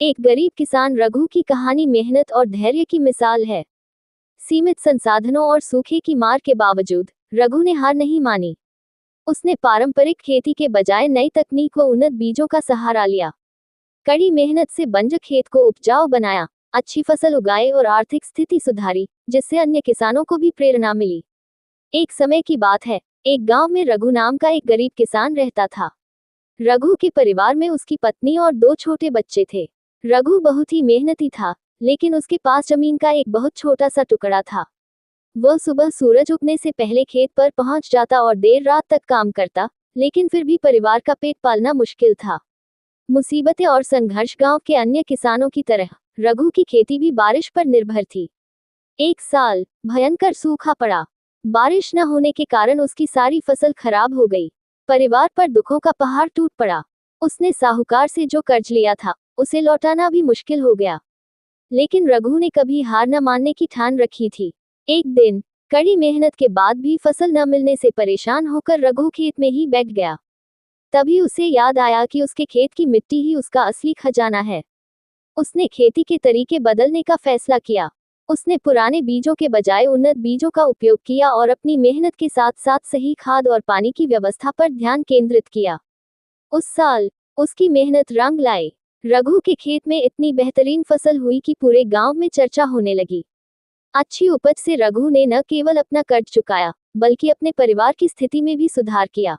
एक गरीब किसान रघु की कहानी मेहनत और धैर्य की मिसाल है। सीमित संसाधनों और सूखे की मार के बावजूद रघु ने हार नहीं मानी। उसने पारंपरिक खेती के बजाय नई तकनीक व उन्नत बीजों का सहारा लिया। कड़ी मेहनत से बंजर खेत को उपजाऊ बनाया, अच्छी फसल उगाए और आर्थिक स्थिति सुधारी, जिससे अन्य किसानों को भी प्रेरणा मिली। एक समय की बात है, एक गांव में रघु नाम का एक गरीब किसान रहता था। रघु के परिवार में उसकी पत्नी और 2 छोटे बच्चे थे। रघु बहुत ही मेहनती था, लेकिन उसके पास जमीन का एक बहुत छोटा सा टुकड़ा था। वह सुबह सूरज उगने से पहले खेत पर पहुंच जाता और देर रात तक काम करता, लेकिन फिर भी परिवार का पेट पालना मुश्किल था। मुसीबतें और संघर्ष गांव के अन्य किसानों की तरह रघु की खेती भी बारिश पर निर्भर थी। एक साल भयंकर सूखा पड़ा। बारिश न होने के कारण उसकी सारी फसल खराब हो गई। परिवार पर दुखों का पहाड़ टूट पड़ा। उसने साहूकार से जो कर्ज लिया था, उसे लौटाना भी मुश्किल हो गया। लेकिन रघु ने कभी हार न मानने की ठान रखी थी। एक दिन कड़ी मेहनत के बाद भी फसल न मिलने से परेशान होकर रघु खेत में ही बैठ गया। तभी उसे याद आया कि उसके खेत की मिट्टी ही उसका असली खजाना है। उसने खेती के तरीके बदलने का फैसला किया। उसने पुराने बीजों के बजाय उन्नत बीजों का उपयोग किया और अपनी मेहनत के साथ साथ सही खाद और पानी की व्यवस्था पर ध्यान केंद्रित किया। उस साल उसकी मेहनत रंग लाई। रघु के खेत में इतनी बेहतरीन फसल हुई कि पूरे गांव में चर्चा होने लगी। अच्छी उपज से रघु ने न केवल अपना कर्ज चुकाया, बल्कि अपने परिवार की स्थिति में भी सुधार किया।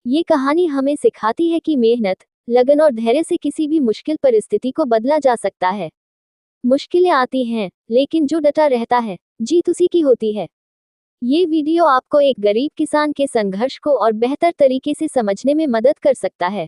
ये कहानी हमें सिखाती है कि मेहनत, लगन और धैर्य से किसी भी मुश्किल परिस्थिति को बदला जा सकता है। मुश्किलें आती हैं, लेकिन जो डटा रहता है, जीत उसी की होती है। ये वीडियो आपको एक गरीब किसान के संघर्ष को और बेहतर तरीके से समझने में मदद कर सकता है।